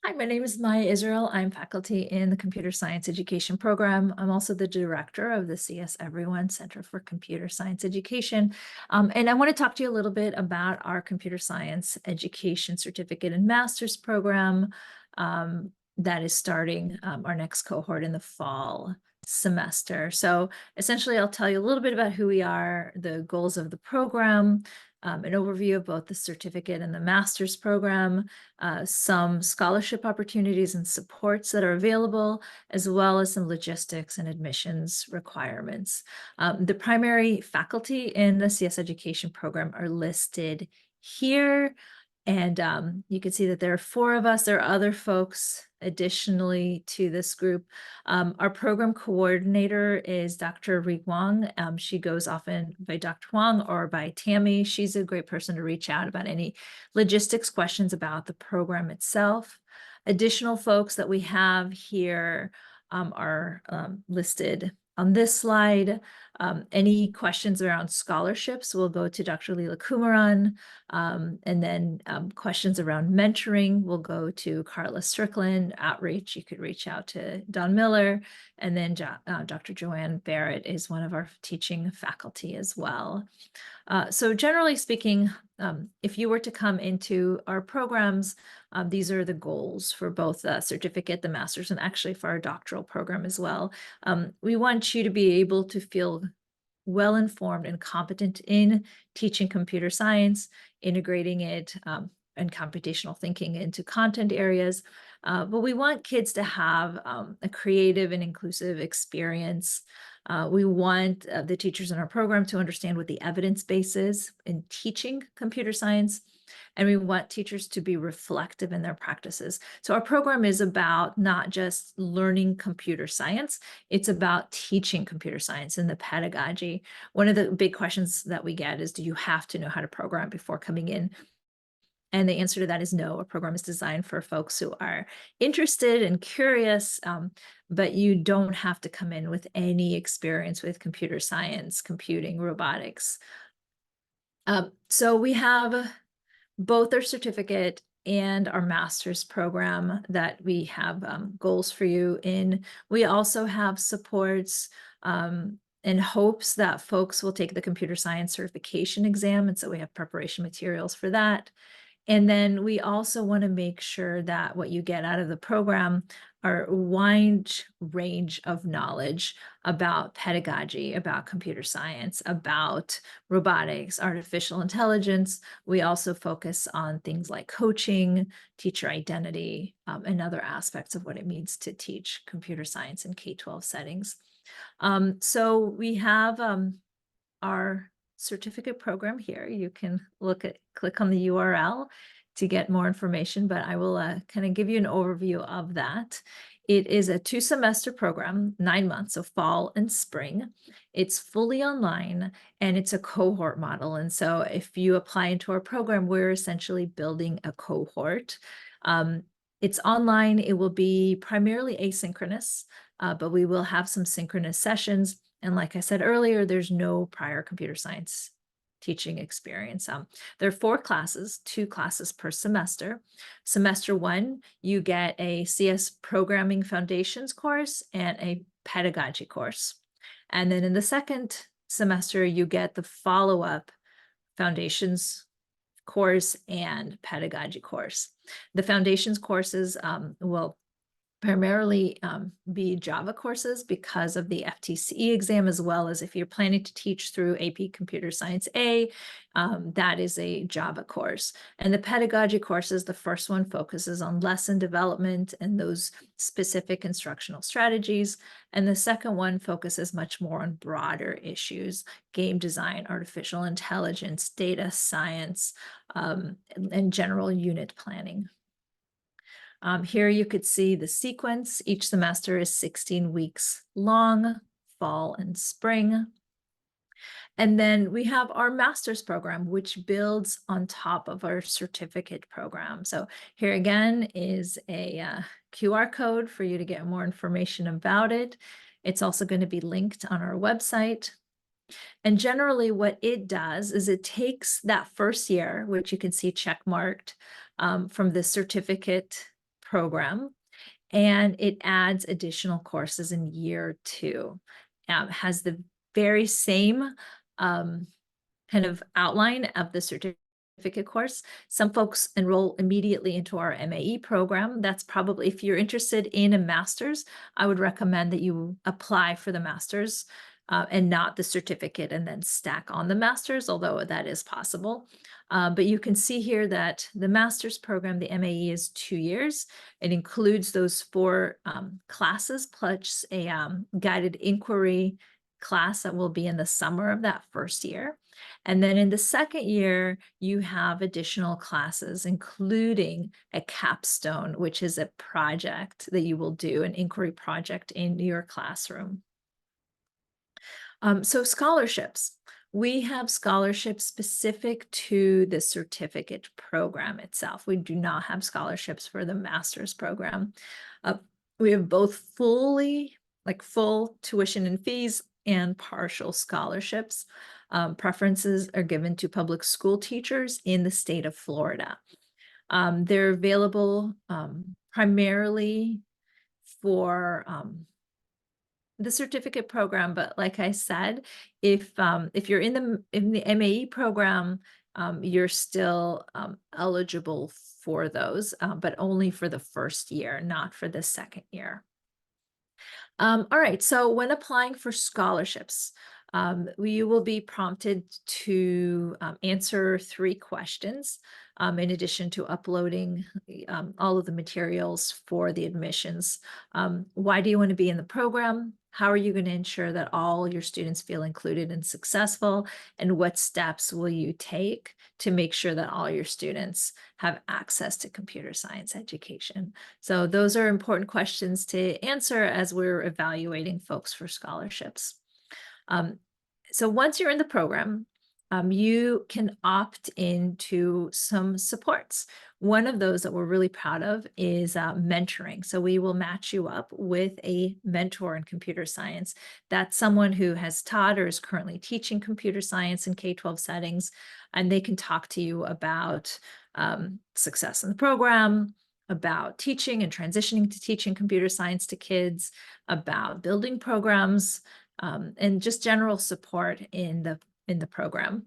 Hi, my name is Maya Israel. I'm faculty in the Computer Science Education program. I'm also the director of the CS Everyone Center for Computer Science Education. And I want to talk to you a little bit about our Computer Science Education Certificate and Master's program that is starting our next cohort in the fall semester. So essentially, I'll tell you a little bit about who we are, the goals of the program, an overview of both the certificate and the master's program, some scholarship opportunities and supports that are available, as well as some logistics and admissions requirements. The primary faculty in the CS education program are listed here. And you can see that there are 4 of us. There are other folks additionally to this group. Our program coordinator is Dr. Ri Wang. She goes often by Dr. Wang or by Tammy. She's a great person to reach out about any logistics questions about the program itself. Additional folks that we have here are listed on this slide. Any questions around scholarships will go to Dr. Leela Kumaran. And then questions around mentoring will go to Carla Strickland. Outreach, you could reach out to Don Miller. And then Dr. Joanne Barrett is one of our teaching faculty as well. So generally speaking, if you were to come into our programs, these are the goals for both the certificate, the master's, and actually for our doctoral program as well. We want you to be able to feel well-informed and competent in teaching computer science, integrating it and computational thinking into content areas. But we want kids to have a creative and inclusive experience. We want the teachers in our program to understand what the evidence base is in teaching computer science. And we want teachers to be reflective in their practices. So our program is about not just learning computer science, it's about teaching computer science and the pedagogy. One of the big questions that we get is, do you have to know how to program before coming in? And the answer to that is no. Our program is designed for folks who are interested and curious, but you don't have to come in with any experience with computer science, computing, robotics. So we have both our certificate and our master's program that we have goals for you in. We also have supports in hopes that folks will take the computer science certification exam. And so we have preparation materials for that. And then we also want to make sure that what you get out of the program are a wide range of knowledge about pedagogy, about computer science, about robotics, artificial intelligence. We also focus on things like coaching, teacher identity, and other aspects of what it means to teach computer science in K-12 settings. So we have our certificate program here. You can click on the URL to get more information, but I will kind of give you an overview of that. It is a 2-semester program, 9 months, so fall and spring. It's fully online and it's a cohort model. And so if you apply into our program, we're essentially building a cohort. It's online. It will be primarily asynchronous, but we will have some synchronous sessions. And like I said earlier, there's no prior computer science teaching experience. There are 4 classes, 2 classes per semester. Semester 1, you get a CS Programming Foundations course and a pedagogy course. And then in the second semester, you get the follow-up Foundations course and pedagogy course. The Foundations courses will primarily be Java courses because of the FTCE exam, as well as if you're planning to teach through AP Computer Science A, that is a Java course. And the pedagogy courses, the first one focuses on lesson development and those specific instructional strategies. And the second one focuses much more on broader issues, game design, artificial intelligence, data science, and general unit planning. Here you could see the sequence. Each semester is 16 weeks long, fall and spring. And then we have our master's program, which builds on top of our certificate program. So here again is a QR code for you to get more information about it. It's also going to be linked on our website. And generally what it does is it takes that first year, which you can see check marked from the certificate program, and it adds additional courses in year 2. Has the very same kind of outline of the certificate course. Some folks enroll immediately into our MAE program. That's probably, if you're interested in a master's, I would recommend that you apply for the master's and not the certificate and then stack on the master's, although that is possible. But you can see here that the master's program, the MAE, is 2 years. It includes those 4 classes plus a guided inquiry class that will be in the summer of that first year. And then in the second year, you have additional classes, including a capstone, which is a project that you will do, an inquiry project in your classroom. So scholarships. We have scholarships specific to the certificate program itself. We do not have scholarships for the master's program. We have both full tuition and fees and partial scholarships. Preferences are given to public school teachers in the state of Florida. They're available primarily for the certificate program, but like I said, if you're in the MAE program, you're still eligible for those, but only for the first year, not for the second year. All right, so when applying for scholarships, you will be prompted to answer 3 questions in addition to uploading all of the materials for the admissions. Why do you want to be in the program? How are you going to ensure that all your students feel included and successful? And what steps will you take to make sure that all your students have access to computer science education? So those are important questions to answer as we're evaluating folks for scholarships. So once you're in the program, you can opt into some supports. One of those that we're really proud of is mentoring. So we will match you up with a mentor in computer science. That's someone who has taught or is currently teaching computer science in K-12 settings, and they can talk to you about success in the program, about teaching and transitioning to teaching computer science to kids, about building programs, and just general support in the program.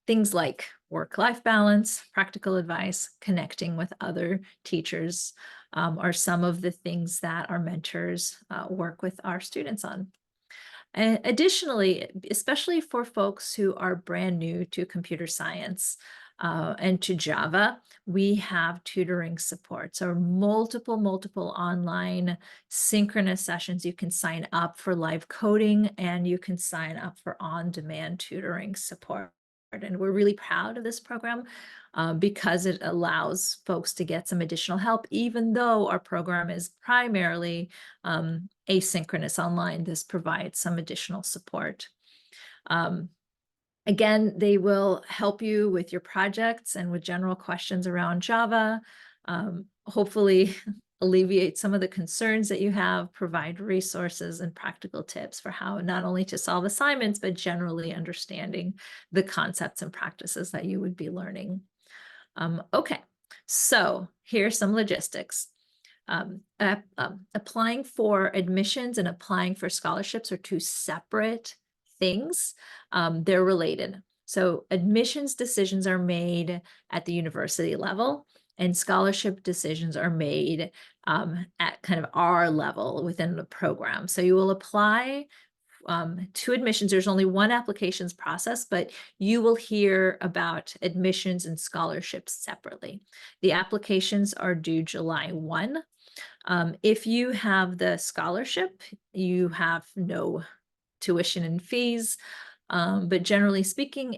Things like work-life balance, practical advice, connecting with other teachers are some of the things that our mentors work with our students on. And additionally, especially for folks who are brand new to computer science and to Java, we have tutoring support. So multiple online synchronous sessions. You can sign up for live coding and you can sign up for on-demand tutoring support. And we're really proud of this program because it allows folks to get some additional help, even though our program is primarily asynchronous online. This provides some additional support. Again, they will help you with your projects and with general questions around Java, hopefully alleviate some of the concerns that you have, provide resources and practical tips for how not only to solve assignments, but generally understanding the concepts and practices that you would be learning. Okay, so here's some logistics. Applying for admissions and applying for scholarships are 2 separate things. They're related. So admissions decisions are made at the university level, and scholarship decisions are made at kind of our level within the program. So you will apply to admissions. There's only one applications process, but you will hear about admissions and scholarships separately. The applications are due July 1. If you have the scholarship, you have no tuition and fees, but generally speaking,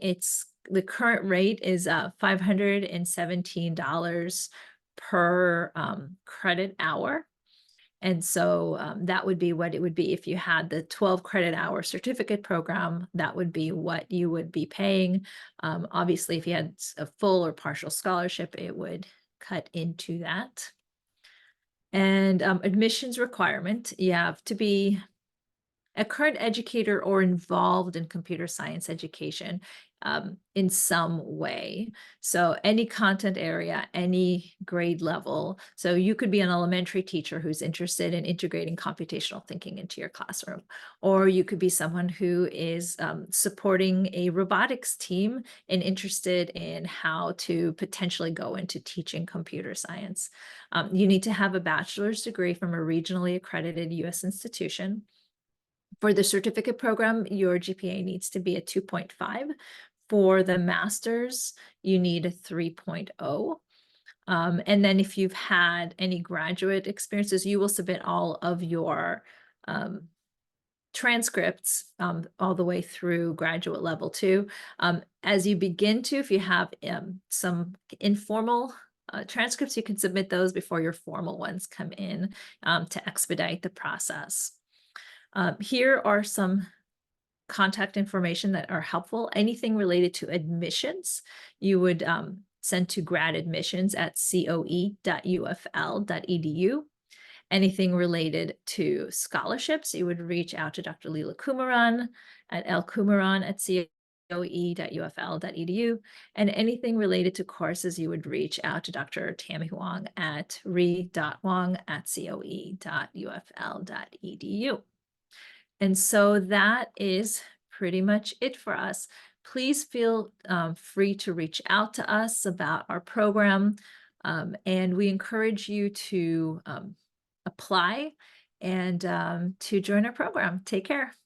the current rate is $517 per credit hour. And so that would be what it would be if you had the 12 credit hour certificate program. That would be what you would be paying. Obviously, if you had a full or partial scholarship, it would cut into that. And admissions requirement, you have to be a current educator or involved in computer science education in some way. So any content area, any grade level. So you could be an elementary teacher who's interested in integrating computational thinking into your classroom, or you could be someone who is supporting a robotics team and interested in how to potentially go into teaching computer science. You need to have a bachelor's degree from a regionally accredited U.S. institution. For the certificate program, your GPA needs to be a 2.5. For the master's, you need a 3.0. And then if you've had any graduate experiences, you will submit all of your transcripts all the way through graduate level too. As you begin to, if you have some informal transcripts, you can submit those before your formal ones come in to expedite the process. Here are some contact information that are helpful. Anything related to admissions, you would send to gradadmissions@coe.ufl.edu. Anything related to scholarships, you would reach out to Dr. Leela Kumaran at lkumaran@coe.ufl.edu. And anything related to courses, you would reach out to Dr. Tammy Huang at ri.huang@coe.ufl.edu. And so that is pretty much it for us. Please feel free to reach out to us about our program. And we encourage you to apply and to join our program. Take care.